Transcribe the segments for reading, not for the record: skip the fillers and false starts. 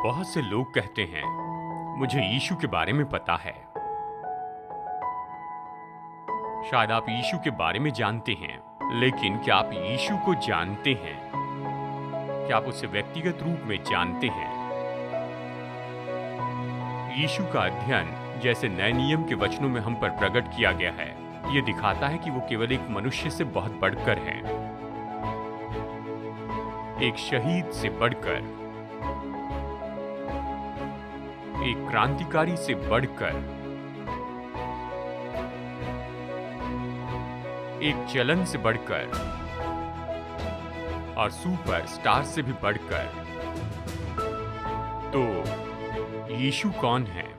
बहुत से लोग कहते हैं मुझे यीशु के बारे में पता है। शायद आप यीशु के बारे में जानते हैं, लेकिन क्या आप यीशु को जानते हैं? क्या आप उसे व्यक्तिगत रूप में जानते हैं? यीशु का अध्ययन जैसे नए नियम के वचनों में हम पर प्रकट किया गया है, ये दिखाता है कि वो केवल एक मनुष्य से बहुत बढ़कर है, एक शहीद से बढ़कर, एक क्रांतिकारी से बढ़कर, एक चलन से बढ़कर और सुपरस्टार से भी बढ़कर। तो यीशु कौन है?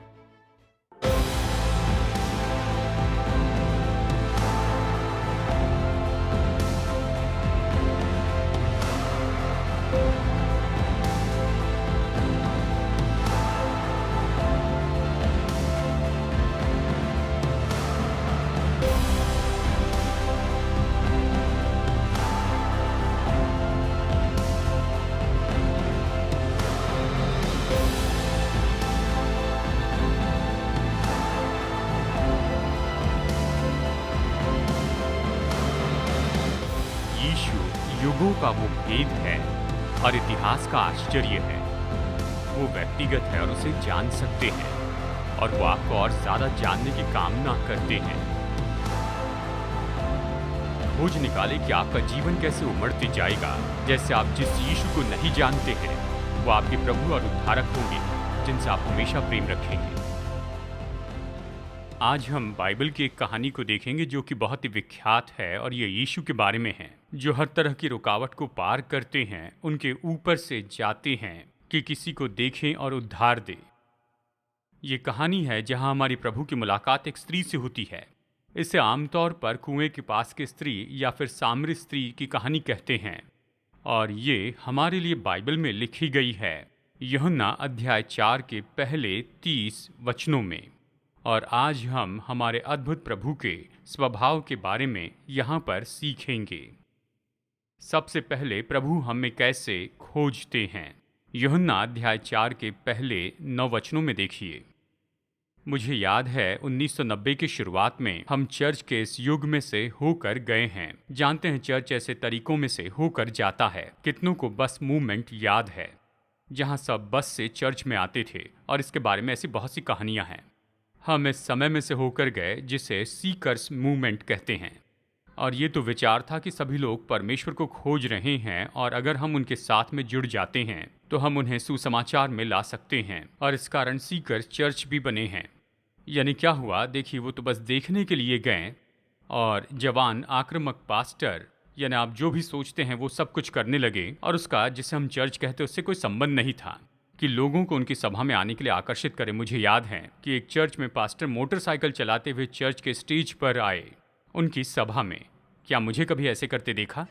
यीशु युगों का वो भेद है और इतिहास का आश्चर्य है। वो व्यक्तिगत है और उसे जान सकते हैं, और वो आपको और ज्यादा जानने की कामना करते हैं। खोज निकाले कि आपका जीवन कैसे उमड़ते जाएगा। जैसे आप जिस यीशु को नहीं जानते हैं, वो आपके प्रभु और उद्धारक होंगे, जिनसे आप हमेशा प्रेम रखेंगे। आज हम बाइबल की एक कहानी को देखेंगे जो कि बहुत ही विख्यात है, और ये यीशु के बारे में है, जो हर तरह की रुकावट को पार करते हैं, उनके ऊपर से जाते हैं कि किसी को देखें और उद्धार दे। ये कहानी है जहां हमारी प्रभु की मुलाकात एक स्त्री से होती है। इसे आमतौर पर कुएं के पास की स्त्री या फिर सामरी स्त्री की कहानी कहते हैं, और ये हमारे लिए बाइबल में लिखी गई है यूहन्ना अध्याय 4 के पहले 30 वचनों में। और आज हम हमारे अद्भुत प्रभु के स्वभाव के बारे में यहाँ पर सीखेंगे। सबसे पहले प्रभु हमें कैसे खोजते हैं, यूहन्ना अध्याय 4 के पहले 9 वचनों में देखिए। मुझे याद है 1990 की शुरुआत में हम चर्च के इस युग में से होकर गए हैं। जानते हैं, चर्च ऐसे तरीकों में से होकर जाता है। कितनों को बस मूवमेंट याद है, जहाँ सब बस से चर्च में आते थे, और इसके बारे में ऐसी बहुत सी कहानियाँ हैं। हम इस समय में से होकर गए जिसे सीकर्स मूवमेंट कहते हैं, और ये तो विचार था कि सभी लोग परमेश्वर को खोज रहे हैं, और अगर हम उनके साथ में जुड़ जाते हैं तो हम उन्हें सुसमाचार में ला सकते हैं, और इस कारण सीकर्स चर्च भी बने हैं। यानी क्या हुआ, देखिए, वो तो बस देखने के लिए गए, और जवान आक्रामक पास्टर, यानी आप जो भी सोचते हैं वो सब कुछ करने लगे, और उसका, जिसे हम चर्च कहते हैं, उससे कोई संबंध नहीं था कि लोगों को उनकी सभा में आने के लिए आकर्षित करें। मुझे याद है कि एक चर्च में पास्टर मोटरसाइकिल चलाते हुए चर्च के स्टेज पर आए उनकी सभा में। क्या मुझे कभी ऐसे करते देखा?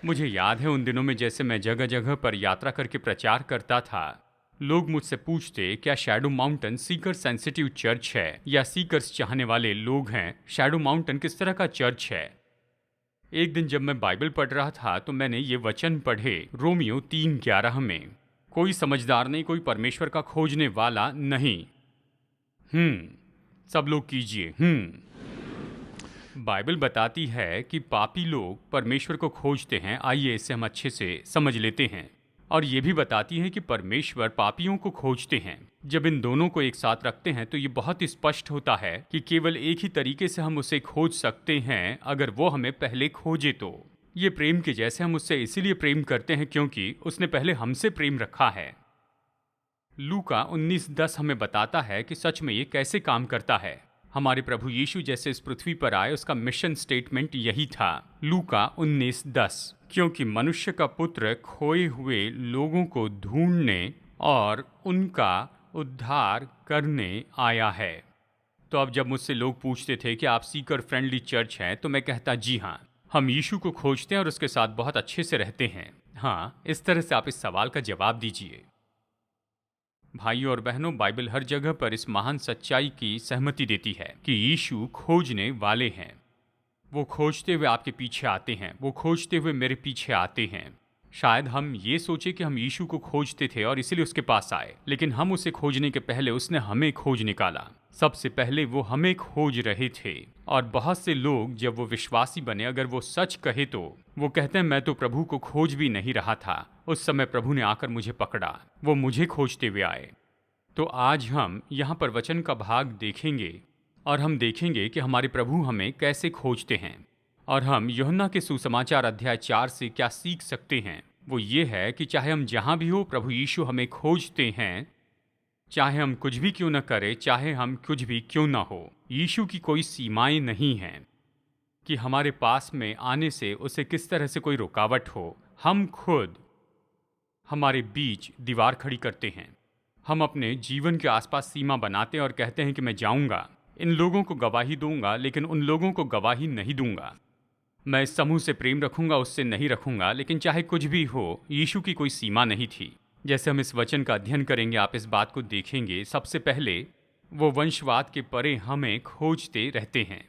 मुझे याद है उन दिनों में जैसे मैं जगह जगह पर यात्रा करके प्रचार करता था, लोग मुझसे पूछते क्या shadow mountain Sikar sensitive church है, या सीकर्स चाहने वाले लोग हैं, शैडो माउंटेन किस तरह का चर्च है। एक दिन जब मैं बाइबल पढ़ रहा था तो मैंने ये वचन पढ़े रोमियो 3:11 में, कोई समझदार नहीं, कोई परमेश्वर का खोजने वाला नहीं। सब लोग कीजिए। बाइबल बताती है कि पापी लोग परमेश्वर को खोजते हैं। आइए इसे हम अच्छे से समझ लेते हैं। और ये भी बताती है कि परमेश्वर पापियों को खोजते हैं। जब इन दोनों को एक साथ रखते हैं तो ये बहुत ही स्पष्ट होता है कि केवल एक ही तरीके से हम उसे खोज सकते हैं, अगर वो हमें पहले खोजे तो। ये प्रेम के जैसे, हम उससे इसीलिए प्रेम करते हैं क्योंकि उसने पहले हमसे प्रेम रखा है। लूका 19:10 हमें बताता है कि सच में ये कैसे काम करता है। हमारे प्रभु यीशु जैसे इस पृथ्वी पर आए, उसका मिशन स्टेटमेंट यही था। लूका 19:10, क्योंकि मनुष्य का पुत्र खोए हुए लोगों को ढूंढने और उनका उद्धार करने आया है। तो अब जब मुझसे लोग पूछते थे कि आप सीकर फ्रेंडली चर्च हैं, तो मैं कहता जी हाँ, हम यीशु को खोजते हैं और उसके साथ बहुत अच्छे से रहते हैं। हाँ, इस तरह से आप इस सवाल का जवाब दीजिए। भाइयों और बहनों, बाइबल हर जगह पर इस महान सच्चाई की सहमति देती है कि यीशु खोजने वाले हैं। वो खोजते हुए आपके पीछे आते हैं, वो खोजते हुए मेरे पीछे आते हैं। शायद हम ये सोचे कि हम यीशु को खोजते थे और इसीलिए उसके पास आए, लेकिन हम उसे खोजने के पहले उसने हमें खोज निकाला। सबसे पहले वो हमें खोज रहे थे। और बहुत से लोग जब वो विश्वासी बने, अगर वो सच कहे तो वो कहते हैं मैं तो प्रभु को खोज भी नहीं रहा था, उस समय प्रभु ने आकर मुझे पकड़ा, वो मुझे खोजते हुए आए। तो आज हम यहाँ पर वचन का भाग देखेंगे और हम देखेंगे कि हमारे प्रभु हमें कैसे खोजते हैं। और हम यूहन्ना के सुसमाचार अध्याय 4 से क्या सीख सकते हैं, वो ये है कि चाहे हम जहाँ भी हो, प्रभु यीशु हमें खोजते हैं। चाहे हम कुछ भी क्यों न करें, चाहे हम कुछ भी क्यों न हो, यीशु की कोई सीमाएं नहीं हैं कि हमारे पास में आने से उसे किस तरह से कोई रुकावट हो। हम खुद हमारे बीच दीवार खड़ी करते हैं। हम अपने जीवन के आसपास सीमा बनाते हैं और कहते हैं कि मैं जाऊंगा, इन लोगों को गवाही दूंगा, लेकिन उन लोगों को गवाही नहीं दूंगा। मैं इस समूह से प्रेम रखूंगा, उससे नहीं रखूंगा। लेकिन चाहे कुछ भी हो, यीशु की कोई सीमा नहीं थी। जैसे हम इस वचन का अध्ययन करेंगे, आप इस बात को देखेंगे। सबसे पहले वो वंशवाद के परे हमें खोजते रहते हैं।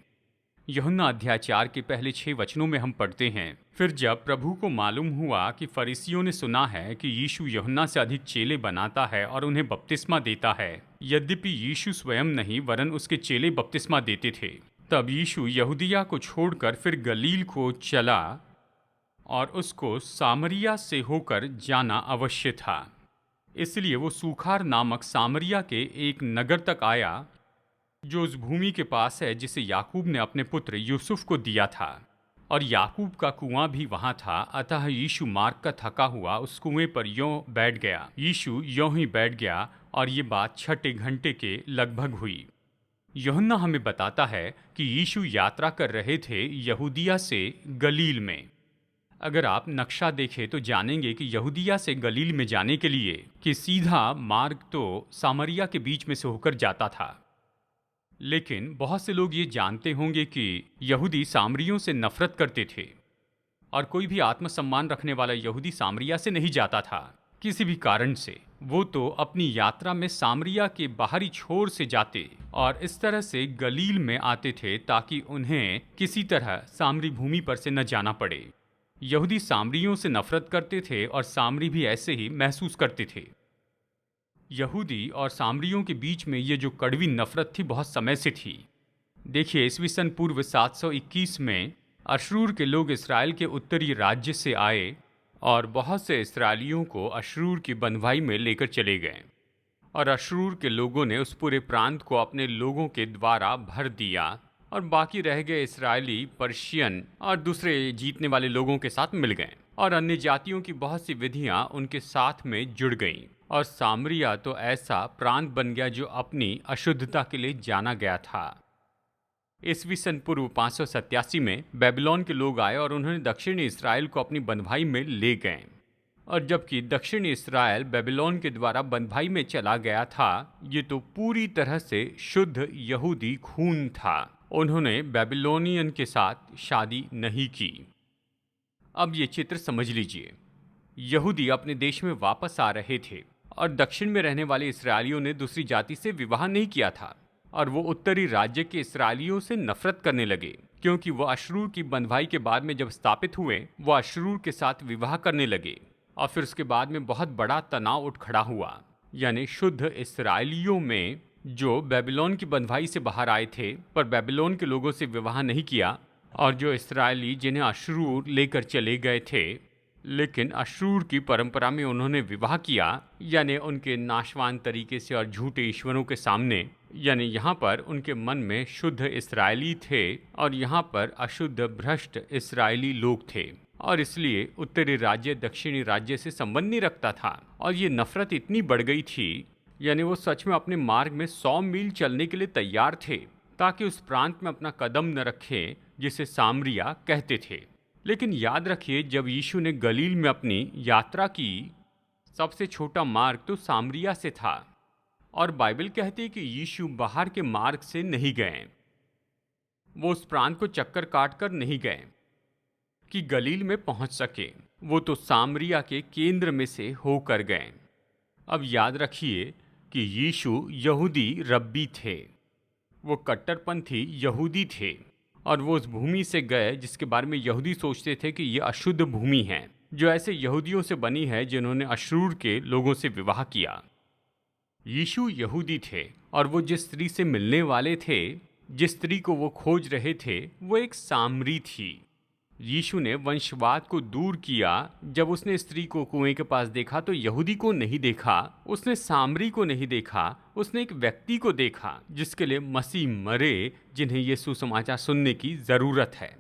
यूहन्ना अध्याय 4 के पहले 6 वचनों में हम पढ़ते हैं, फिर जब प्रभु को मालूम हुआ कि फरीसियों ने सुना है कि यीशु यूहन्ना से अधिक चेले बनाता है और उन्हें बपतिस्मा देता है, यद्यपि यीशु स्वयं नहीं वरन उसके चेले बपतिस्मा देते थे, तब यीशु यहूदिया को छोड़कर फिर गलील को चला और उसको सामरिया से होकर जाना अवश्य था। इसलिए वो सूखार नामक सामरिया के एक नगर तक आया जो उस भूमि के पास है जिसे याकूब ने अपने पुत्र यूसुफ को दिया था, और याकूब का कुआं भी वहां था। अतः यीशु मार्ग का थका हुआ उस कुएं पर यों बैठ गया। यीशु यों ही बैठ गया और ये बात 6 घंटे के लगभग हुई। यूहन्ना हमें बताता है कि यीशु यात्रा कर रहे थे यहूदिया से गलील में। अगर आप नक्शा देखें तो जानेंगे कि यहूदिया से गलील में जाने के लिए कि सीधा मार्ग तो सामरिया के बीच में से होकर जाता था। लेकिन बहुत से लोग ये जानते होंगे कि यहूदी सामरियों से नफरत करते थे, और कोई भी आत्मसम्मान रखने वाला यहूदी सामरिया से नहीं जाता था किसी भी कारण से। वो तो अपनी यात्रा में सामरिया के बाहरी छोर से जाते और इस तरह से गलील में आते थे ताकि उन्हें किसी तरह सामरी भूमि पर से न जाना पड़े। यहूदी सामरियों से नफरत करते थे और सामरी भी ऐसे ही महसूस करते थे। यहूदी और सामरियों के बीच में ये जो कड़वी नफरत थी बहुत समय से थी। देखिए, ईस्वी सन पूर्व 721 में अशरूर के लोग इसराइल के उत्तरी राज्य से आए और बहुत से इसराइलियों को अशरूर की बंधुआई में लेकर चले गए, और अशरूर के लोगों ने उस पूरे प्रांत को अपने लोगों के द्वारा भर दिया, और बाकी रह गए इसराइली पर्शियन और दूसरे जीतने वाले लोगों के साथ मिल गए, और अन्य जातियों की बहुत सी विधियां उनके साथ में जुड़ गईं, और सामरिया तो ऐसा प्रांत बन गया जो अपनी अशुद्धता के लिए जाना गया था। ईस्वी सन पूर्व 587 में बेबीलोन के लोग आए और उन्होंने दक्षिणी इसराइल को अपनी बंधुआई में ले गए, और जबकि दक्षिणी इसराइल बेबीलोन के द्वारा बंधुआई में चला गया था, ये तो पूरी तरह से शुद्ध यहूदी खून था। उन्होंने बेबीलोनियन के साथ शादी नहीं की। अब ये चित्र समझ लीजिए, यहूदी अपने देश में वापस आ रहे थे और दक्षिण में रहने वाले इसराइलियों ने दूसरी जाति से विवाह नहीं किया था, और वो उत्तरी राज्य के इसराइलियों से नफरत करने लगे क्योंकि वो अशरूर की बंधुआई के बाद में जब स्थापित हुए वो अशरूर के साथ विवाह करने लगे, और फिर उसके बाद में बहुत बड़ा तनाव उठ खड़ा हुआ। यानी शुद्ध इसराइलियों में जो बेबीलोन की बंधुआई से बाहर आए थे पर बेबीलोन के लोगों से विवाह नहीं किया, और जो इसराइली जिन्हें अशरूर लेकर चले गए थे लेकिन अशरूर की परंपरा में उन्होंने विवाह किया, यानी उनके नाशवान तरीके से और झूठे ईश्वरों के सामने। यानी यहाँ पर उनके मन में शुद्ध इसराइली थे और यहाँ पर अशुद्ध भ्रष्ट इसराइली लोग थे, और इसलिए उत्तरी राज्य दक्षिणी राज्य से संबंध नहीं रखता था। और ये नफरत इतनी बढ़ गई थी, यानी वो सच में अपने मार्ग में 100 मील चलने के लिए तैयार थे ताकि उस प्रांत में अपना कदम न रखें जिसे सामरिया कहते थे। लेकिन याद रखिए, जब यीशु ने गलील में अपनी यात्रा की, सबसे छोटा मार्ग तो सामरिया से था, और बाइबल कहती है कि यीशु बाहर के मार्ग से नहीं गए। वो उस प्रांत को चक्कर काट कर नहीं गए कि गलील में पहुंच सके, वो तो सामरिया के केंद्र में से होकर गए। अब याद रखिए कि यीशु यहूदी रब्बी थे, वो कट्टरपंथी यहूदी थे, और वो उस भूमि से गए जिसके बारे में यहूदी सोचते थे कि ये अशुद्ध भूमि है। जो ऐसे यहूदियों से बनी है जिन्होंने अश्शूर के लोगों से विवाह किया। यीशु यहूदी थे और वो जिस स्त्री से मिलने वाले थे, जिस स्त्री को वो खोज रहे थे, वो एक सामरी थी। यीशु ने वंशवाद को दूर किया। जब उसने स्त्री को कुएं के पास देखा तो यहूदी को नहीं देखा, उसने सामरी को नहीं देखा, उसने एक व्यक्ति को देखा जिसके लिए मसीह मरे, जिन्हें ये सुसमाचार सुनने की जरूरत है।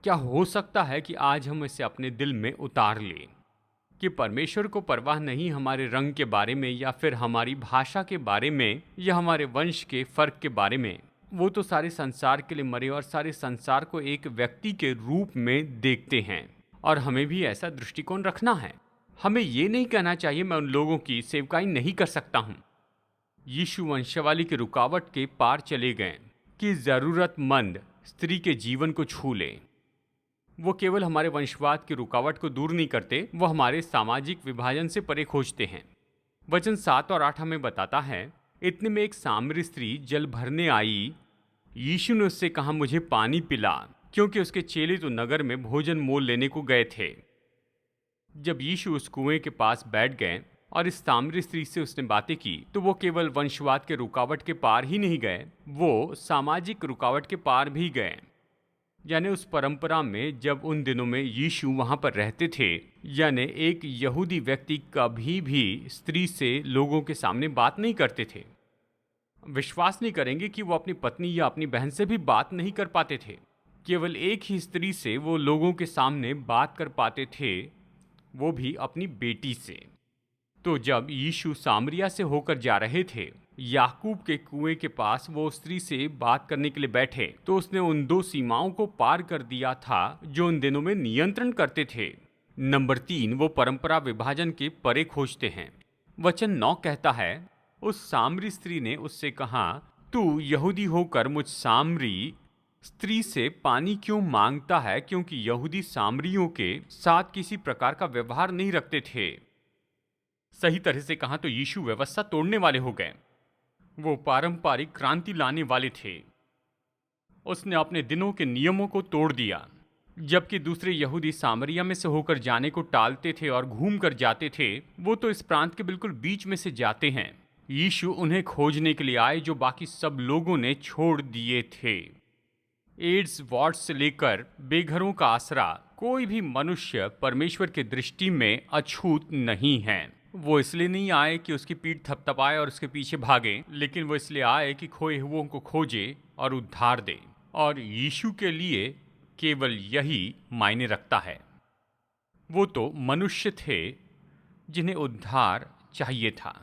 क्या हो सकता है कि आज हम इसे अपने दिल में उतार लें कि परमेश्वर को परवाह नहीं हमारे रंग के बारे में या फिर हमारी भाषा के बारे में या हमारे वंश के फर्क के बारे में। वो तो सारे संसार के लिए मरे और सारे संसार को एक व्यक्ति के रूप में देखते हैं, और हमें भी ऐसा दृष्टिकोण रखना है। हमें ये नहीं कहना चाहिए मैं उन लोगों की सेवकाई नहीं कर सकता हूँ। यीशु वंशावली की रुकावट के पार चले गए कि जरूरतमंद स्त्री के जीवन को छू लें। वो केवल हमारे वंशवाद की रुकावट को दूर नहीं करते, वो हमारे सामाजिक विभाजन से परे खोजते हैं। वचन 7 और 8 हमें बताता है, इतने में एक सामरी स्त्री जल भरने आई। यीशु ने उससे कहा, मुझे पानी पिला, क्योंकि उसके चेले तो नगर में भोजन मोल लेने को गए थे। जब यीशु उस कुएं के पास बैठ गए और इस सामरी स्त्री से उसने बातें की, तो वो केवल वंशवाद के रुकावट के पार ही नहीं गए, वो सामाजिक रुकावट के पार भी गए। यानी उस परंपरा में जब उन दिनों में यीशु वहां पर रहते थे, यानी एक यहूदी व्यक्ति कभी भी स्त्री से लोगों के सामने बात नहीं करते थे। विश्वास नहीं करेंगे कि वो अपनी पत्नी या अपनी बहन से भी बात नहीं कर पाते थे। केवल एक ही स्त्री से वो लोगों के सामने बात कर पाते थे, वो भी अपनी बेटी से। तो जब यीशु सामरिया से होकर जा रहे थे, याकूब के कुएं के पास वो स्त्री से बात करने के लिए बैठे, तो उसने उन 2 सीमाओं को पार कर दिया था जो उन दिनों में नियंत्रण करते थे। नंबर 3, वो परंपरा विभाजन के परे खोजते हैं। वचन 9 कहता है, उस सामरी स्त्री ने उससे कहा, तू यहूदी होकर मुझ सामरी स्त्री से पानी क्यों मांगता है? क्योंकि यहूदी सामरियों के साथ किसी प्रकार का व्यवहार नहीं रखते थे। सही तरह से कहा तो यीशु व्यवस्था तोड़ने वाले हो गए। वो पारंपरिक क्रांति लाने वाले थे। उसने अपने दिनों के नियमों को तोड़ दिया। जबकि दूसरे यहूदी सामरिया में से होकर जाने को टालते थे और घूम कर जाते थे, वो तो इस प्रांत के बिल्कुल बीच में से जाते हैं। यीशु उन्हें खोजने के लिए आए जो बाकी सब लोगों ने छोड़ दिए थे। एड्स वार्ड से लेकर बेघरों का आसरा, कोई भी मनुष्य परमेश्वर की दृष्टि में अछूत नहीं है। वो इसलिए नहीं आए कि उसकी पीठ थपथपाए और उसके पीछे भागे, लेकिन वो इसलिए आए कि खोए हुओं को खोजे और उद्धार दे। और यीशु के लिए केवल यही मायने रखता है। वो तो मनुष्य थे जिन्हें उद्धार चाहिए था।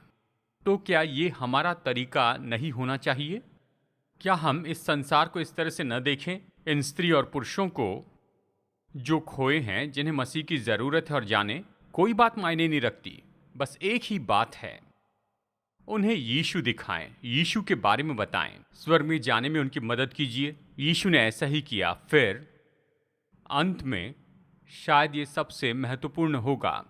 तो क्या ये हमारा तरीका नहीं होना चाहिए? क्या हम इस संसार को इस तरह से न देखें, इन स्त्री और पुरुषों को जो खोए हैं, जिन्हें मसीह की ज़रूरत है, और जाने कोई बात मायने नहीं रखती, बस एक ही बात है, उन्हें यीशु दिखाएं, यीशु के बारे में बताएं, स्वर्ग में जाने में उनकी मदद कीजिए। यीशु ने ऐसा ही किया। फिर अंत में शायद ये सबसे महत्वपूर्ण होगा,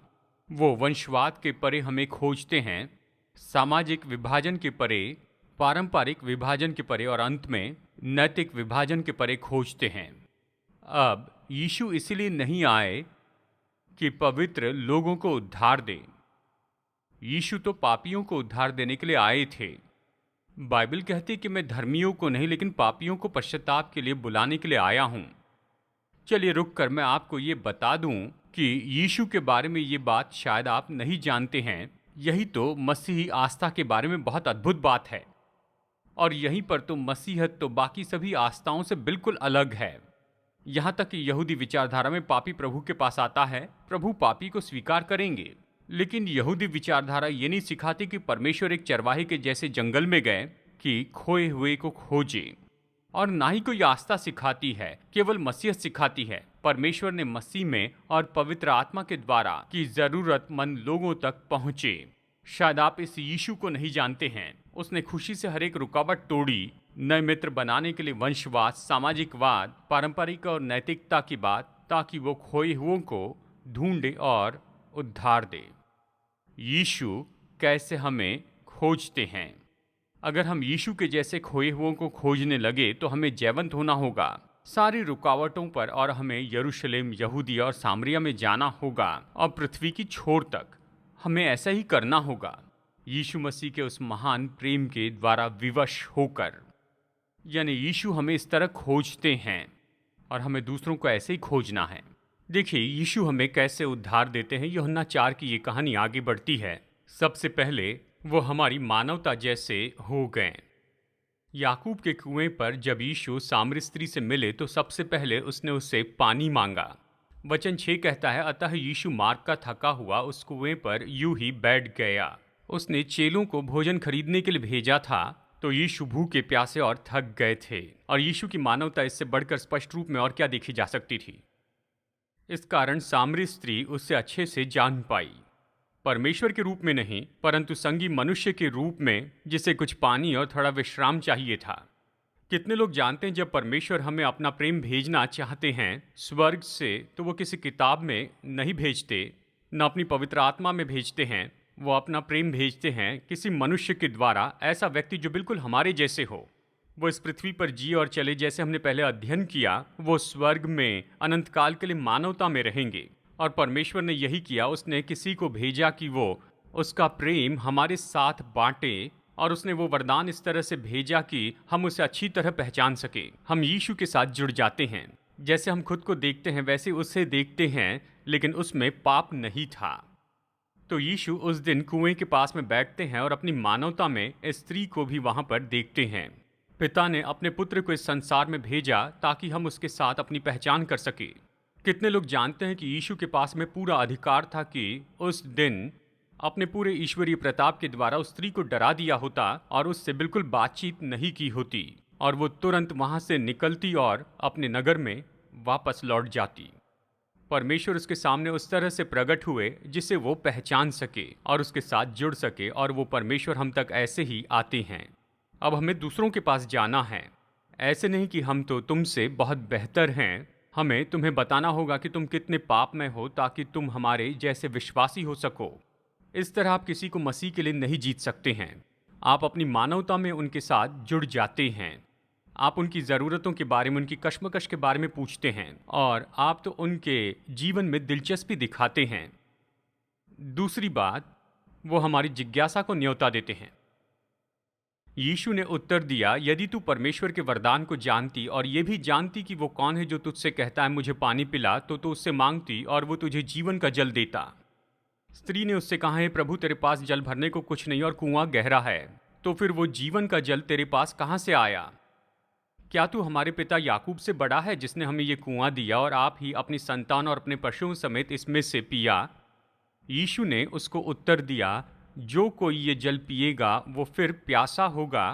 वो वंशवाद के परे हमें खोजते हैं, सामाजिक विभाजन के परे, पारंपरिक विभाजन के परे, और अंत में नैतिक विभाजन के परे खोजते हैं। अब यीशु इसलिए नहीं आए कि पवित्र लोगों को उद्धार दे। यीशु तो पापियों को उद्धार देने के लिए आए थे। बाइबल कहती कि मैं धर्मियों को नहीं, लेकिन पापियों को पश्चाताप के लिए बुलाने के लिए आया हूं। चलिए रुक कर मैं आपको ये बता दूं कि यीशु के बारे में ये बात शायद आप नहीं जानते हैं। यही तो मसीही आस्था के बारे में बहुत अद्भुत बात है। और यहीं पर तो मसीहत तो बाकी सभी आस्थाओं से बिल्कुल अलग है। यहाँ तक कि यहूदी विचारधारा में पापी प्रभु के पास आता है, प्रभु पापी को स्वीकार करेंगे। लेकिन यहूदी विचारधारा ये नहीं सिखाती कि परमेश्वर एक चरवाहे के जैसे जंगल में गए कि खोए हुए को खोजे। और ना ही कोई आस्था सिखाती है, केवल मसीहत सिखाती है। परमेश्वर ने मसीह में और पवित्र आत्मा के द्वारा कि जरूरतमंद लोगों तक पहुँचे। शायद आप इस यीशु को नहीं जानते हैं। उसने खुशी से हर एक रुकावट तोड़ी, नए मित्र बनाने के लिए वंशवाद, सामाजिकवाद, पारंपरिक और नैतिकता की बात, ताकि वो खोए हुओं को ढूंढे और उद्धार दे। यीशु कैसे हमें खोजते हैं? अगर हम यीशु के जैसे खोए हुओं को खोजने लगे तो हमें जयवंत होना होगा। सारी रुकावटों पर और हमें यरूशलेम, यहूदिया और सामरिया में जाना होगा और पृथ्वी की छोर तक हमें ऐसा ही करना होगा, यीशु मसीह के उस महान प्रेम के द्वारा विवश होकर। यानी यीशु हमें इस तरह खोजते हैं और हमें दूसरों को ऐसे ही खोजना है। देखिए यीशु हमें कैसे उद्धार देते हैं। यूहन्ना 4 की ये कहानी आगे बढ़ती है। सबसे पहले वो हमारी मानवता जैसे हो गए। याकूब के कुएं पर जब यीशु सामरी स्त्री से मिले तो सबसे पहले उसने उससे पानी मांगा। वचन 6 कहता है, अतः यीशु मार्ग का थका हुआ उस कुएं पर यूं ही बैठ गया। उसने चेलों को भोजन खरीदने के लिए भेजा था, तो यीशु भूखे प्यासे और थक गए थे। और यीशु की मानवता इससे बढ़कर स्पष्ट रूप में और क्या देखी जा सकती थी। इस कारण सामरी स्त्री उससे अच्छे से जान पाई, परमेश्वर के रूप में नहीं परंतु संगी मनुष्य के रूप में, जिसे कुछ पानी और थोड़ा विश्राम चाहिए था। कितने लोग जानते हैं जब परमेश्वर हमें अपना प्रेम भेजना चाहते हैं स्वर्ग से, तो वो किसी किताब में नहीं भेजते, न अपनी पवित्र आत्मा में भेजते हैं। वो अपना प्रेम भेजते हैं किसी मनुष्य के द्वारा, ऐसा व्यक्ति जो बिल्कुल हमारे जैसे हो। वो इस पृथ्वी पर जिए और चले, जैसे हमने पहले अध्ययन किया। वो स्वर्ग में अनंत काल के लिए मानवता में रहेंगे। और परमेश्वर ने यही किया, उसने किसी को भेजा कि वो उसका प्रेम हमारे साथ बांटे। और उसने वो वरदान इस तरह से भेजा कि हम उसे अच्छी तरह पहचान सके। हम यीशु के साथ जुड़ जाते हैं। जैसे हम खुद को देखते हैं वैसे उसे देखते हैं, लेकिन उसमें पाप नहीं था। तो यीशु उस दिन कुएं के पास में बैठते हैं और अपनी मानवता में इस स्त्री को भी वहां पर देखते हैं। पिता ने अपने पुत्र को इस संसार में भेजा ताकि हम उसके साथ अपनी पहचान कर सके। कितने लोग जानते हैं कि यीशु के पास में पूरा अधिकार था कि उस दिन अपने पूरे ईश्वरीय प्रताप के द्वारा उस स्त्री को डरा दिया होता और उससे बिल्कुल बातचीत नहीं की होती, और वो तुरंत वहां से निकलती और अपने नगर में वापस लौट जाती। परमेश्वर उसके सामने उस तरह से प्रकट हुए जिसे वो पहचान सके और उसके साथ जुड़ सके, और वो परमेश्वर हम तक ऐसे ही आते हैं। अब हमें दूसरों के पास जाना है। ऐसे नहीं कि हम तो तुमसे बहुत बेहतर हैं, हमें तुम्हें बताना होगा कि तुम कितने पाप में हो ताकि तुम हमारे जैसे विश्वासी हो सको। इस तरह आप किसी को मसीह के लिए नहीं जीत सकते हैं। आप अपनी मानवता में उनके साथ जुड़ जाते हैं। आप उनकी ज़रूरतों के बारे में, उनकी कश्मकश के बारे में पूछते हैं, और आप तो उनके जीवन में दिलचस्पी दिखाते हैं। दूसरी बात, वो हमारी जिज्ञासा को न्योता देते हैं। यीशु ने उत्तर दिया, यदि तू परमेश्वर के वरदान को जानती और ये भी जानती कि वो कौन है जो तुझसे कहता है मुझे पानी पिला, तो तू उससे मांगती और वो तुझे जीवन का जल देता। स्त्री ने उससे कहा, है प्रभु, तेरे पास जल भरने को कुछ नहीं और कुआं गहरा है, तो फिर वो जीवन का जल तेरे पास कहाँ से आया? क्या तू हमारे पिता याकूब से बड़ा है जिसने हमें ये कुआं दिया और आप ही अपनी संतान और अपने पशुओं समेत इसमें से पिया? यीशु ने उसको उत्तर दिया, जो कोई ये जल पिएगा वो फिर प्यासा होगा,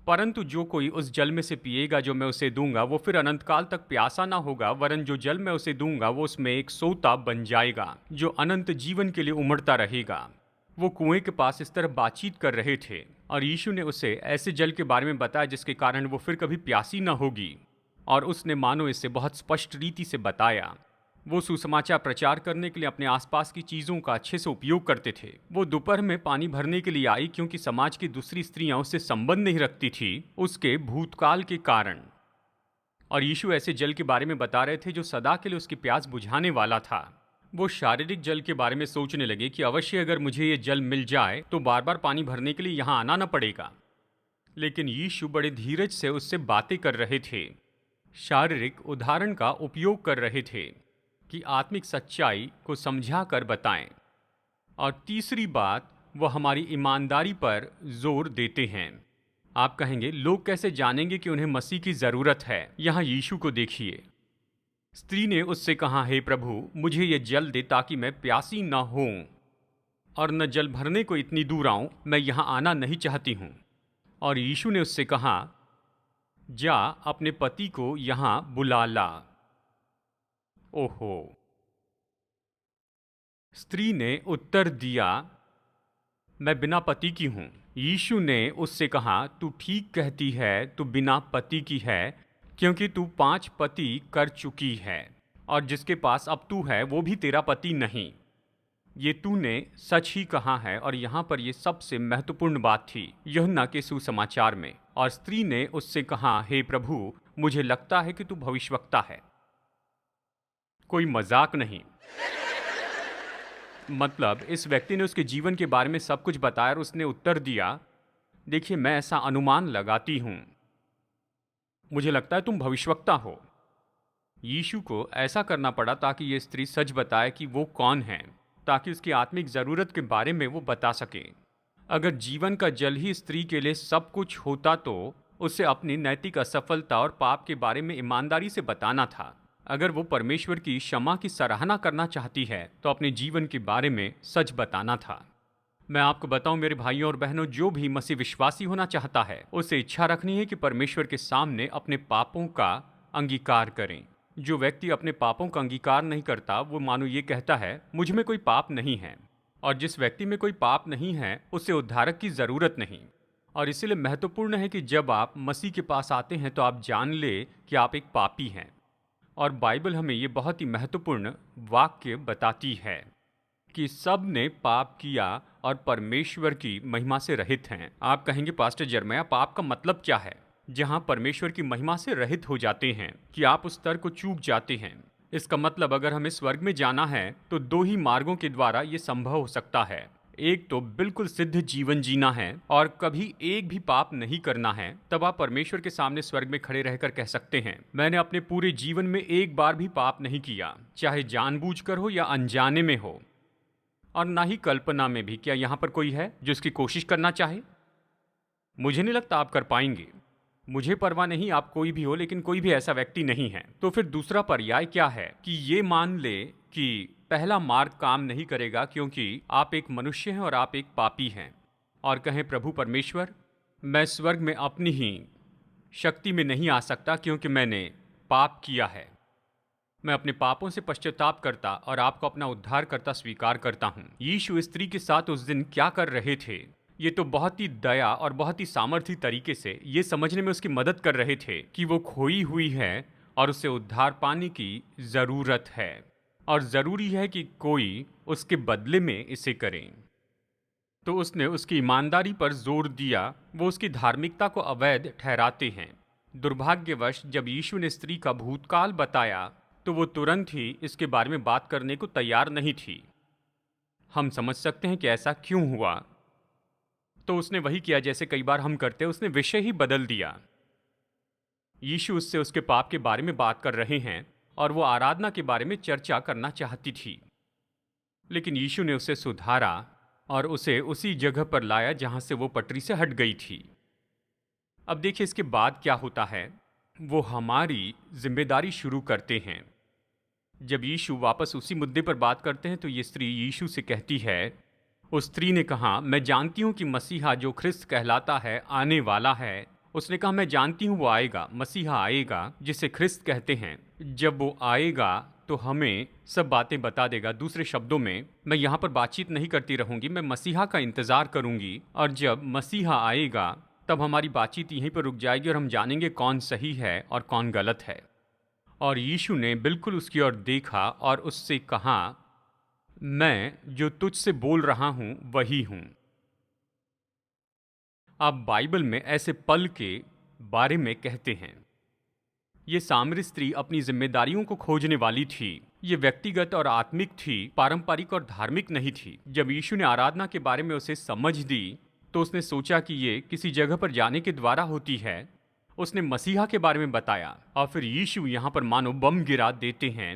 परंतु जो कोई उस जल में से पिएगा जो मैं उसे दूंगा वो फिर अनंत काल तक प्यासा ना होगा, वरन जो जल मैं उसे दूंगा वो उसमें एक सोता बन जाएगा जो अनंत जीवन के लिए उमड़ता रहेगा। वो कुएं के पास इस तरह बातचीत कर रहे थे और यीशु ने उसे ऐसे जल के बारे में बताया जिसके कारण वो फिर कभी प्यासी न होगी, और उसने मानो इसे बहुत स्पष्ट रीति से बताया। वो सुसमाचार प्रचार करने के लिए अपने आसपास की चीज़ों का अच्छे से उपयोग करते थे। वो दोपहर में पानी भरने के लिए आई क्योंकि समाज की दूसरी स्त्रियां उससे संबंध नहीं रखती थी उसके भूतकाल के कारण, और यीशु ऐसे जल के बारे में बता रहे थे जो सदा के लिए उसकी प्यास बुझाने वाला था। वो शारीरिक जल के बारे में सोचने लगे कि अवश्य अगर मुझे ये जल मिल जाए तो बार बार पानी भरने के लिए यहाँ आना न पड़ेगा। लेकिन यीशु बड़े धीरज से उससे बातें कर रहे थे, शारीरिक उदाहरण का उपयोग कर रहे थे कि आत्मिक सच्चाई को समझा कर बताएं। और तीसरी बात, वो हमारी ईमानदारी पर जोर देते हैं। आप कहेंगे, लोग कैसे जानेंगे कि उन्हें मसीह की ज़रूरत है? यहाँ यीशु को देखिए। स्त्री ने उससे कहा, हे प्रभु, मुझे ये जल दे ताकि मैं प्यासी न हों और न जल भरने को इतनी दूर आऊं, मैं यहाँ आना नहीं चाहती हूँ। और यीशु ने उससे कहा, जा अपने पति को यहाँ बुला ला। ओहो! स्त्री ने उत्तर दिया, मैं बिना पति की हूँ। यीशु ने उससे कहा, तू ठीक कहती है, तू बिना पति की है, क्योंकि तू 5 पति कर चुकी है और जिसके पास अब तू है वो भी तेरा पति नहीं। ये तूने सच ही कहा है। और यहाँ पर ये सबसे महत्वपूर्ण बात थी यूहन्ना के सुसमाचार में। और स्त्री ने उससे कहा, हे प्रभु, मुझे लगता है कि तू भविष्यवक्ता है। कोई मजाक नहीं। मतलब इस व्यक्ति ने उसके जीवन के बारे में सब कुछ बताया और उसने उत्तर दिया, देखिए मैं ऐसा अनुमान लगाती हूं, मुझे लगता है तुम भविष्यवक्ता हो। यीशु को ऐसा करना पड़ा ताकि ये स्त्री सच बताए कि वो कौन है, ताकि उसकी आत्मिक जरूरत के बारे में वो बता सके। अगर जीवन का जल ही स्त्री के लिए सब कुछ होता तो उसे अपनी नैतिक असफलता और पाप के बारे में ईमानदारी से बताना था। अगर वो परमेश्वर की क्षमा की सराहना करना चाहती है तो अपने जीवन के बारे में सच बताना था। मैं आपको बताऊं मेरे भाइयों और बहनों, जो भी मसीह विश्वासी होना चाहता है उसे इच्छा रखनी है कि परमेश्वर के सामने अपने पापों का अंगीकार करें। जो व्यक्ति अपने पापों का अंगीकार नहीं करता वो मानो ये कहता है मुझ में कोई पाप नहीं है, और जिस व्यक्ति में कोई पाप नहीं है उसे उद्धारक की जरूरत नहीं। और इसीलिए महत्वपूर्ण है कि जब आप मसीह के पास आते हैं तो आप जान ले कि आप एक पापी हैं। और बाइबल हमें ये बहुत ही महत्वपूर्ण वाक्य बताती है कि सब ने पाप किया और परमेश्वर की महिमा से रहित हैं। आप कहेंगे पास्टर जर्मया, पाप का मतलब क्या है? जहां परमेश्वर की महिमा से रहित हो जाते हैं कि आप उस स्तर को चूक जाते हैं। इसका मतलब अगर हमें स्वर्ग में जाना है तो दो ही मार्गों के द्वारा ये संभव हो सकता है। एक तो बिल्कुल सिद्ध जीवन जीना है और कभी एक भी पाप नहीं करना है, तब आप परमेश्वर के सामने स्वर्ग में खड़े रहकर कह सकते हैं मैंने अपने पूरे जीवन में एक बार भी पाप नहीं किया, चाहे जानबूझकर हो या अनजाने में हो, और ना ही कल्पना में भी। क्या यहाँ पर कोई है जो इसकी कोशिश करना चाहे? मुझे नहीं लगता आप कर पाएंगे। मुझे परवाह नहीं आप कोई भी हो, लेकिन कोई भी ऐसा व्यक्ति नहीं है। तो फिर दूसरा पर्याय क्या है कि ये मान ले कि पहला मार्ग काम नहीं करेगा क्योंकि आप एक मनुष्य हैं और आप एक पापी हैं, और कहें प्रभु परमेश्वर, मैं स्वर्ग में अपनी ही शक्ति में नहीं आ सकता क्योंकि मैंने पाप किया है। मैं अपने पापों से पश्चाताप करता और आपको अपना उद्धार करता स्वीकार करता हूँ। यीशु स्त्री के साथ उस दिन क्या कर रहे थे, ये तो बहुत ही दया और बहुत ही सामर्थी तरीके से ये समझने में उसकी मदद कर रहे थे कि वो खोई हुई है और उसे उद्धार पाने की जरूरत है, और जरूरी है कि कोई उसके बदले में इसे करे। तो उसने उसकी ईमानदारी पर जोर दिया। वो उसकी धार्मिकता को अवैध ठहराते हैं। दुर्भाग्यवश जब यीशु ने स्त्री का भूतकाल बताया तो वो तुरंत ही इसके बारे में बात करने को तैयार नहीं थी। हम समझ सकते हैं कि ऐसा क्यों हुआ। तो उसने वही किया जैसे कई बार हम करते हैं, उसने विषय ही बदल दिया। यीशु उससे उसके पाप के बारे में बात कर रहे हैं और वो आराधना के बारे में चर्चा करना चाहती थी, लेकिन यीशु ने उसे सुधारा और उसे उसी जगह पर लाया जहां से वो पटरी से हट गई थी। अब देखिए इसके बाद क्या होता है। वो हमारी जिम्मेदारी शुरू करते हैं। जब यीशु वापस उसी मुद्दे पर बात करते हैं तो ये स्त्री यीशु से कहती है, उस स्त्री ने कहा मैं जानती हूँ कि मसीहा जो ख्रिस्त कहलाता है आने वाला है। उसने कहा मैं जानती हूँ वो आएगा, मसीहा आएगा जिसे ख्रिस्त कहते हैं। जब वो आएगा तो हमें सब बातें बता देगा। दूसरे शब्दों में, मैं यहाँ पर बातचीत नहीं करती रहूंगी, मैं मसीहा का इंतजार करूंगी, और जब मसीहा आएगा तब हमारी बातचीत यहीं पर रुक जाएगी और हम जानेंगे कौन सही है और कौन गलत है। और यीशु ने बिल्कुल उसकी ओर देखा और उससे कहा, मैं जो तुझसे बोल रहा हूं वही हूं। आप बाइबल में ऐसे पल के बारे में कहते हैं। ये सामरी स्त्री अपनी जिम्मेदारियों को खोजने वाली थी। ये व्यक्तिगत और आत्मिक थी, पारंपरिक और धार्मिक नहीं थी। जब यीशु ने आराधना के बारे में उसे समझ दी तो उसने सोचा कि ये किसी जगह पर जाने के द्वारा होती है। उसने मसीहा के बारे में बताया और फिर यीशु यहाँ पर मानो बम गिरा देते हैं।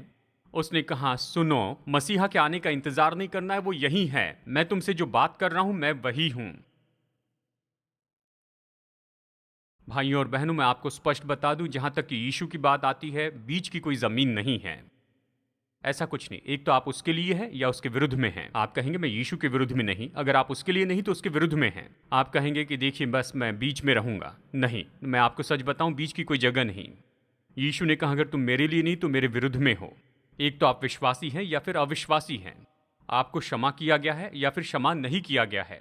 उसने कहा, सुनो, मसीहा के आने का इंतजार नहीं करना है, वो यही है। मैं तुमसे जो बात कर रहा हूं मैं वही हूं। भाइयों और बहनों, मैं आपको स्पष्ट बता दूं, जहां तक कि यीशु की बात आती है, बीच की कोई जमीन नहीं है। ऐसा कुछ नहीं। एक तो आप उसके लिए हैं या उसके विरुद्ध में हैं। आप कहेंगे मैं यीशु के विरुद्ध में नहीं। अगर आप उसके लिए नहीं तो उसके विरुद्ध में हैं। आप कहेंगे कि देखिए बस मैं बीच में रहूंगा। नहीं, मैं आपको सच बताऊं, बीच की कोई जगह नहीं। यीशु ने कहा अगर तुम मेरे लिए नहीं तो मेरे विरुद्ध में हो। एक तो आप विश्वासी हैं या फिर अविश्वासी हैं। आपको क्षमा किया गया है या फिर क्षमा नहीं किया गया है।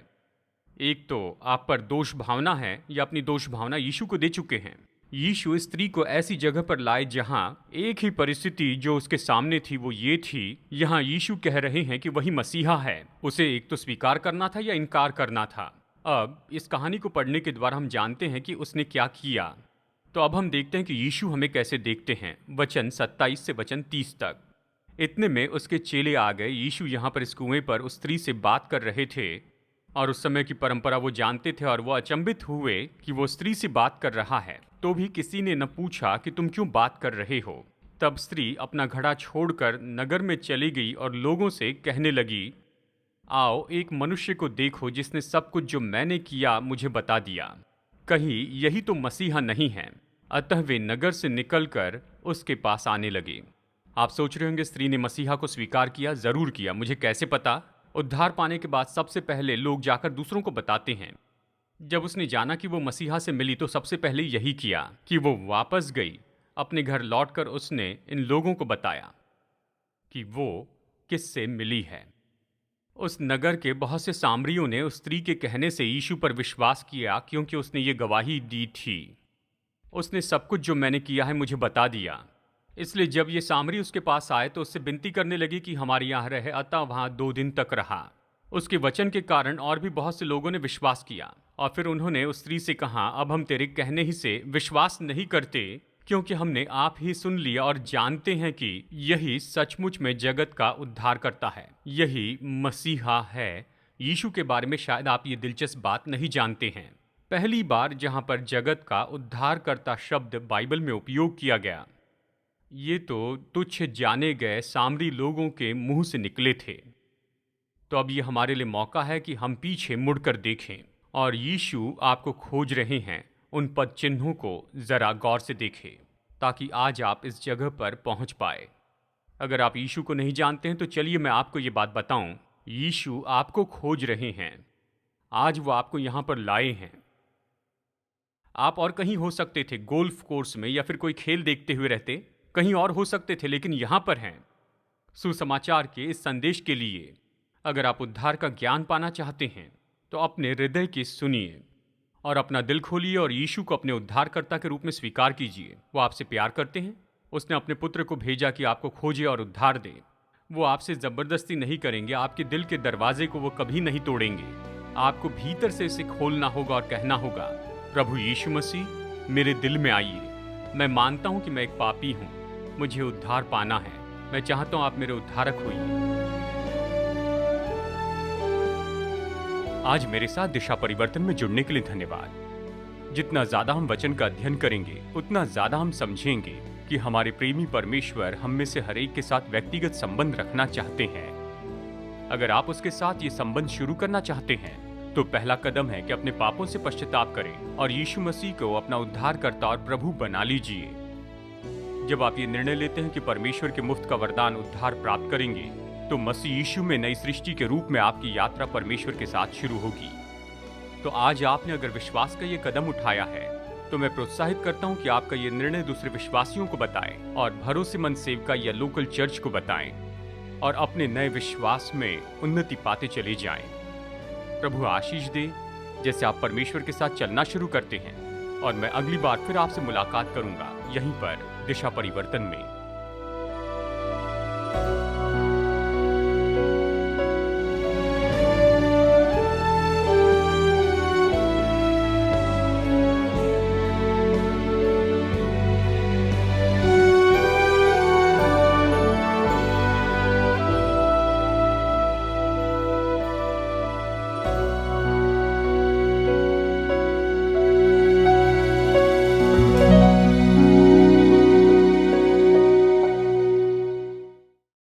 एक तो आप पर दोष भावना है या अपनी दोष भावना यीशु को दे चुके हैं। यीशु स्त्री को ऐसी जगह पर लाए जहां एक ही परिस्थिति जो उसके सामने थी वो ये थी। यहां यीशु कह रहे हैं कि वही मसीहा है। उसे एक तो स्वीकार करना था या इनकार करना था। अब इस कहानी को पढ़ने के द्वारा हम जानते हैं कि उसने क्या किया। तो अब हम देखते हैं कि यीशु हमें कैसे देखते हैं। वचन 27 से वचन 30 तक। इतने में उसके चेले आ गए। यीशु यहाँ पर इस कुएं पर उस स्त्री से बात कर रहे थे और उस समय की परंपरा वो जानते थे और वो अचंभित हुए कि वो स्त्री से बात कर रहा है। तो भी किसी ने न पूछा कि तुम क्यों बात कर रहे हो। तब स्त्री अपना घड़ा छोड़कर नगर में चली गई और लोगों से कहने लगी, आओ एक मनुष्य को देखो जिसने सब कुछ जो मैंने किया मुझे बता दिया। कहीं यही तो मसीहा नहीं है। अतः वे नगर से निकलकर उसके पास आने लगे। आप सोच रहे होंगे स्त्री ने मसीहा को स्वीकार किया। जरूर किया। मुझे कैसे पता? उद्धार पाने के बाद सबसे पहले लोग जाकर दूसरों को बताते हैं। जब उसने जाना कि वो मसीहा से मिली तो सबसे पहले यही किया कि वो वापस गई। अपने घर लौटकर उसने इन लोगों को बताया कि वो किससे मिली है। उस नगर के बहुत से सामरियों ने उस स्त्री के कहने से यीशु पर विश्वास किया, क्योंकि उसने ये गवाही दी थी, उसने सब कुछ जो मैंने किया है मुझे बता दिया। इसलिए जब ये सामरी उसके पास आए तो उससे विनती करने लगी कि हमारे यहाँ रहे। अतः वहाँ 2 दिन तक रहा। उसके वचन के कारण और भी बहुत से लोगों ने विश्वास किया। और फिर उन्होंने उस स्त्री से कहा, अब हम तेरे कहने ही से विश्वास नहीं करते, क्योंकि हमने आप ही सुन लिया और जानते हैं कि यही सचमुच में जगत का उद्धार करता है। यही मसीहा है। यीशु के बारे में शायद आप ये दिलचस्प बात नहीं जानते हैं। पहली बार जहां पर जगत का उद्धार करता शब्द बाइबल में उपयोग किया गया, ये तो तुच्छ जाने गए सामरी लोगों के मुंह से निकले थे। तो अब ये हमारे लिए मौका है कि हम पीछे मुड़कर देखें और यीशु आपको खोज रहे हैं। उन पद चिन्हों को जरा गौर से देखें ताकि आज आप इस जगह पर पहुंच पाए। अगर आप यीशु को नहीं जानते हैं तो चलिए मैं आपको ये बात बताऊं। यीशु आपको खोज रहे हैं। आज वो आपको यहां पर लाए हैं। आप और कहीं हो सकते थे, गोल्फ कोर्स में या फिर कोई खेल देखते हुए रहते, कहीं और हो सकते थे, लेकिन यहां पर हैं सुसमाचार के इस संदेश के लिए। अगर आप उद्धार का ज्ञान पाना चाहते हैं तो अपने हृदय की सुनिए और अपना दिल खोलिए और यीशु को अपने उद्धारकर्ता के रूप में स्वीकार कीजिए। वो आपसे प्यार करते हैं। उसने अपने पुत्र को भेजा कि आपको खोजे और उद्धार दे। वो आपसे जबरदस्ती नहीं करेंगे। आपके दिल के दरवाजे को वो कभी नहीं तोड़ेंगे। आपको भीतर से इसे खोलना होगा और कहना होगा, प्रभु यीशु मसीह मेरे दिल में आइए। मैं मानता हूं कि मैं एक पापी हूं, मुझे उद्धार पाना है। मैं चाहता हूं आप मेरे उद्धारक होइए। आज मेरे साथ दिशा परिवर्तन में जुड़ने के लिए धन्यवाद। जितना ज्यादा हम वचन का अध्ययन करेंगे उतना ज्यादा हम समझेंगे कि हमारे प्रेमी परमेश्वर हम में से हर एक के साथ व्यक्तिगत संबंध रखना चाहते हैं। अगर आप उसके साथ ये संबंध शुरू करना चाहते हैं तो पहला कदम है कि अपने पापों से पश्चाताप करें और यीशु मसीह को अपना उद्धारकर्ता और प्रभु बना लीजिए। जब आप ये निर्णय लेते हैं कि परमेश्वर के मुफ्त का वरदान उद्धार प्राप्त करेंगे तो मसीह यीशु में नई सृष्टि के रूप में आपकी यात्रा परमेश्वर के साथ शुरू होगी। तो आज आपने अगर विश्वास का ये कदम उठाया है तो मैं प्रोत्साहित करता हूँ कि आपका ये निर्णय दूसरे विश्वासियों को बताएं और भरोसेमंद सेवका या लोकल चर्च को बताएं और अपने नए विश्वास में उन्नति पाते चले जाएं। प्रभु आशीष दे जैसे आप परमेश्वर के साथ चलना शुरू करते हैं। और मैं अगली बार फिर आपसे मुलाकात करूंगा यहीं पर दिशा परिवर्तन में।